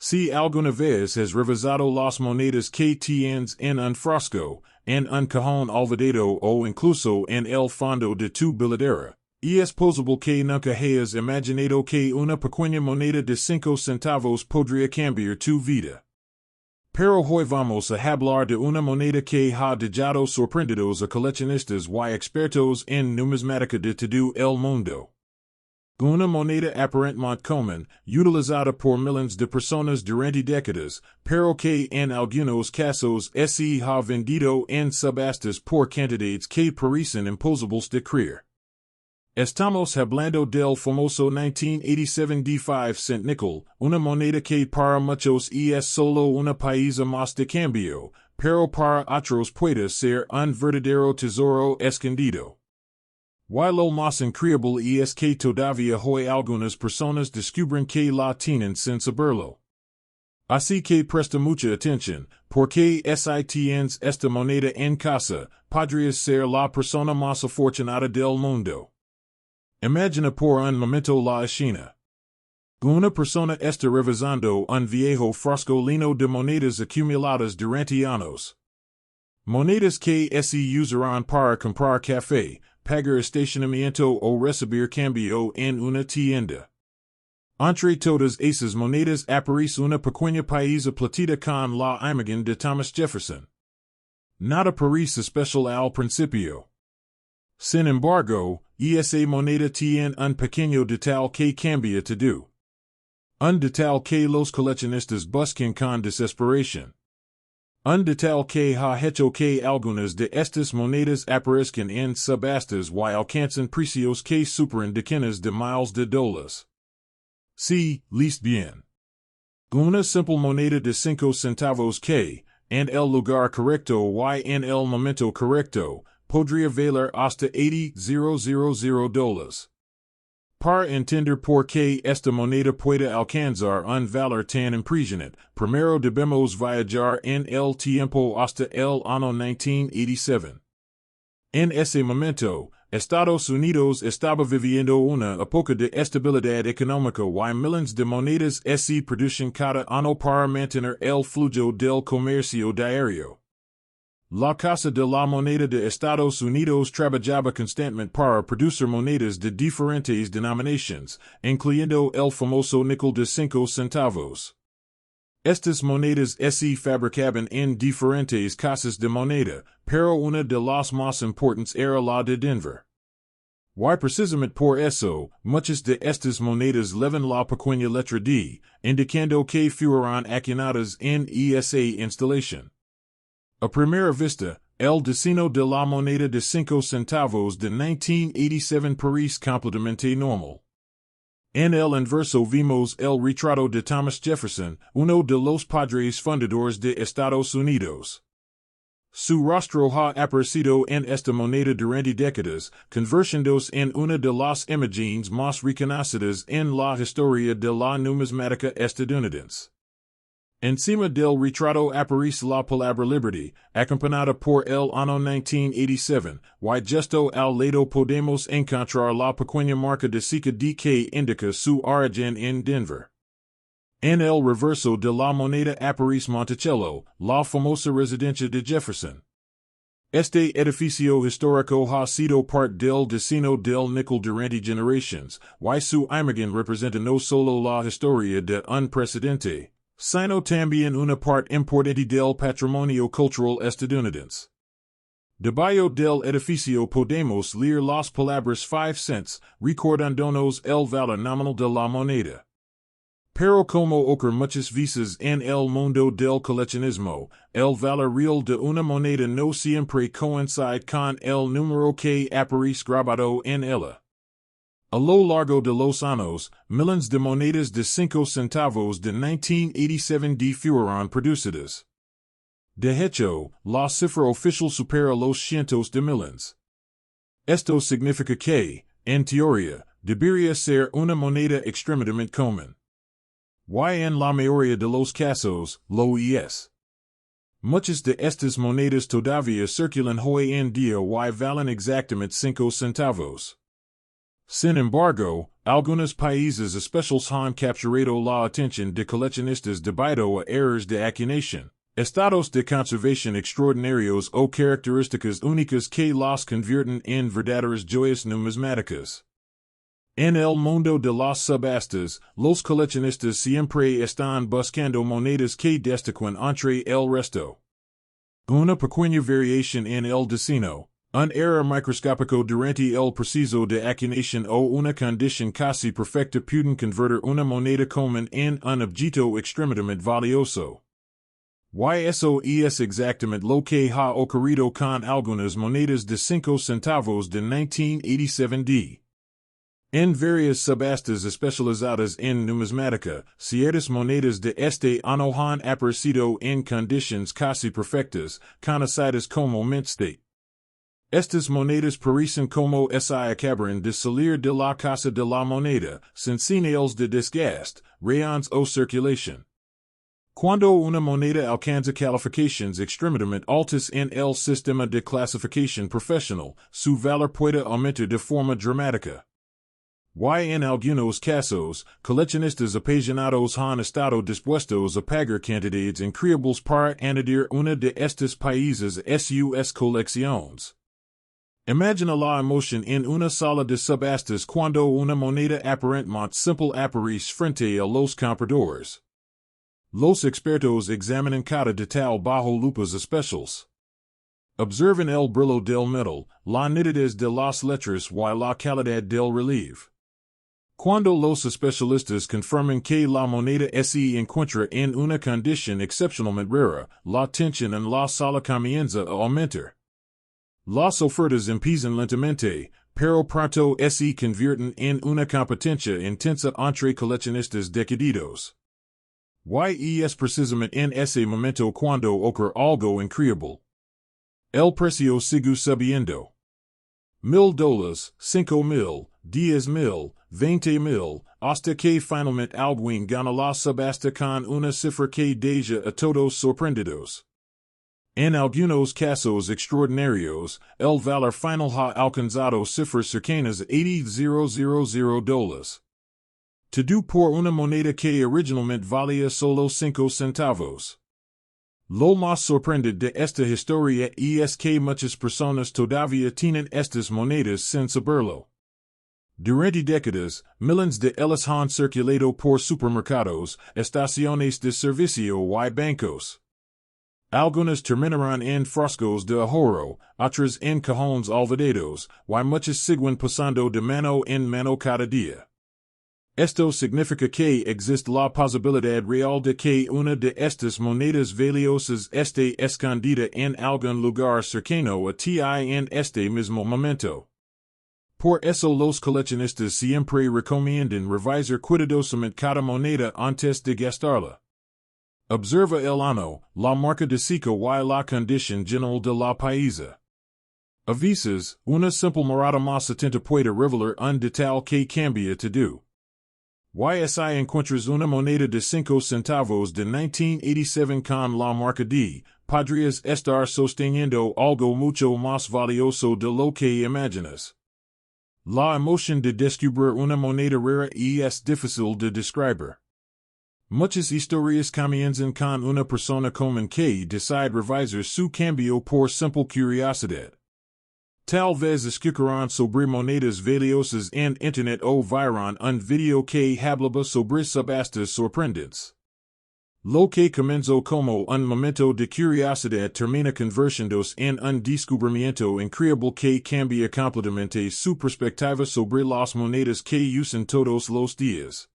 Si alguna vez has revisado las monedas que tienes en un frasco, en un cajón olvidado o incluso en el fondo de tu billetera, y es posible que nunca hayas imaginado que una pequeña moneda de 5 centavos podría cambiar tu vida. Pero hoy vamos a hablar de una moneda que ha dejado sorprendidos a coleccionistas y expertos en numismática de todo el mundo. Una moneda aparentemente común, utilizada por millones de personas durante décadas, pero que en algunos casos se ha vendido en subastas por cantidades que parecen imposibles de creer. Estamos hablando del famoso 1987 de 5 cent nickel, una moneda que para muchos es solo una pieza más de cambio, pero para otros puede ser un verdadero tesoro escondido. Y lo más increíble es que todavía hoy algunas personas descubren que la tienen sin saberlo. Así que presta mucha atención, porque si tienes esta moneda en casa, podrías ser la persona más afortunada del mundo. Imagina por un momento la escena. Una persona está revisando un viejo frasco lleno de monedas acumuladas durante años. Monedas que se usarán para comprar café, pagar estacionamiento o recibir cambio en una tienda. Entre todas esas monedas aparece una pequeña pieza platita con la imagen de Thomas Jefferson. Nada parece especial al principio. Sin embargo, esa moneda tiene un pequeño detalle que cambia todo. Un detalle que los coleccionistas buscan con desesperación. Un detalle que ha hecho que algunas de estas monedas aparezcan en subastas y alcancen precios que superan decenas de miles de dólares. Sí, least bien. Una simple moneda de 5 centavos que, en el lugar correcto y en el momento correcto, podría valer hasta $80,000. Para entender por qué esta moneda puede alcanzar un valor tan impresionante, primero debemos viajar en el tiempo hasta el año 1987. En ese momento, Estados Unidos estaba viviendo una época de estabilidad económica y millones de monedas se producen cada año para mantener el flujo del comercio diario. La Casa de la Moneda de Estados Unidos trabajaba constantemente para producir monedas de diferentes denominaciones, incluyendo el famoso nickel de 5 centavos. Estas monedas se fabricaban en diferentes casas de moneda, pero una de las más importantes era la de Denver. Y precisamente por eso, muchas de estas monedas llevan la pequeña letra D, indicando que fueron acuñadas en esa instalación. A primera vista, el diseño de la moneda de 5 centavos de 1987 parece completamente normal. En el inverso vimos el retrato de Thomas Jefferson, uno de los padres fundadores de Estados Unidos. Su rostro ha aparecido en esta moneda durante décadas, convirtiéndose en una de las imágenes más reconocidas en la historia de la numismática estadounidense. Encima del retrato aparece la palabra liberty, acompañada por el año 1987, y justo al lado podemos encontrar la pequeña marca de Zika D que indica su origen en Denver. En el reverso de la moneda aparece Monticello, la famosa residencia de Jefferson. Este edificio histórico ha sido parte del diseño del nickel durante generaciones, y su imagen representa no solo la historia de un presidente, sino también una parte importante del patrimonio cultural estadounidense. Debajo del edificio podemos leer las palabras 5 cents, recordándonos el valor nominal de la moneda. Pero como ocurre muchas veces en el mundo del coleccionismo, el valor real de una moneda no siempre coincide con el número que aparece grabado en ella. A lo largo de los años, millones de monedas de 5 centavos de 1987 fueron producidas. De hecho, la cifra oficial supera los cientos de millones. Esto significa que, en teoría, debería ser una moneda extremadamente común. Y en la mayoría de los casos, lo es. Muchas de estas monedas todavía circulan hoy en día y valen exactamente 5 centavos. Sin embargo, Algunos países especiales han capturado la atención de coleccionistas debido a errores de acuñación, estados de conservación extraordinarios o características únicas que las convierten en verdaderas joyas numismáticas. En el mundo de las subastas, los coleccionistas siempre están buscando monedas que destaquen entre el resto. Una pequeña variación en el diseño, un error microscópico durante el proceso de acuñación o una condición casi perfecta pueden convertir una moneda común en un objeto extremadamente valioso. Eso es exactamente lo que ha ocurrido con algunas monedas de 5 centavos de 1987. En varias subastas especializadas en numismática, ciertas monedas de este año han aparecido en condiciones casi perfectas, conocidas como mint state. Estas monedas parecen como si acabaran de salir de la casa de la moneda, sin señales de desgaste, rayons o circulación. Cuando una moneda alcanza calificaciones extremadamente altas en el sistema de clasificación profesional, su valor puede aumentar de forma dramática. En algunos casos, coleccionistas apasionados han estado dispuestos a pagar cantidades increíbles para añadir una de estos países a sus colecciones. Imagina la emoción en una sala de subastas cuando una moneda aparentemente simple aparece frente a los compradores. Los expertos examinan cada detalle bajo lupas especiales. Observan el brillo del metal, la nitidez de las letras y la calidad del relieve. Cuando los especialistas confirman que la moneda se encuentra en una condición excepcionalmente rara, la tensión en la sala comienza a aumentar. Las ofertas empiezan lentamente, pero pronto se convierten en una competencia intensa entre coleccionistas decididos. Es precisamente en ese momento cuando ocurre algo increíble. El precio sigue subiendo. $1,000, $5,000, $10,000, $20,000, hasta que finalmente alguien gana la subasta con una cifra que deja a todos sorprendidos. En algunos casos extraordinarios, el valor final ha alcanzado cifras cercanas a $80,000. Todo por una moneda que originalmente valía solo 5 centavos. Lo más sorprendente de esta historia es que muchas personas todavía tienen estas monedas sin saberlo. Durante décadas, miles de ellas han circulado por supermercados, estaciones de servicio y bancos. Algunas terminarán en frascos de ahorro, otras en cajones olvidados, y muchas siguen pasando de mano en mano cada día. Esto significa que existe la posibilidad real de que una de estas monedas valiosas esté escondida en algún lugar cercano a ti en este mismo momento. Por eso los coleccionistas siempre recomiendan revisar cuidadosamente cada moneda antes de gastarla. Observa el año, la marca de cinco y la condición general de la paisa. A veces, una simple mirada más atenta puede revelar un detalle que cambia todo. Si encuentras una moneda de 5 centavos de 1987 con la marca de Podrías estar sosteniendo algo mucho más valioso de lo que imaginas. La emoción de descubrir una moneda rara es difícil de describir. Muchas historias comienzan con una persona común que decide revisar su cambio por simple curiosidad. Tal vez escucharán sobre monedas valiosas en Internet o verán un video que hablaba sobre subastas sorprendentes. Lo que comenzó como un momento de curiosidad termina convirtiéndose en un descubrimiento increíble que cambia completamente su perspectiva sobre las monedas que usan todos los días.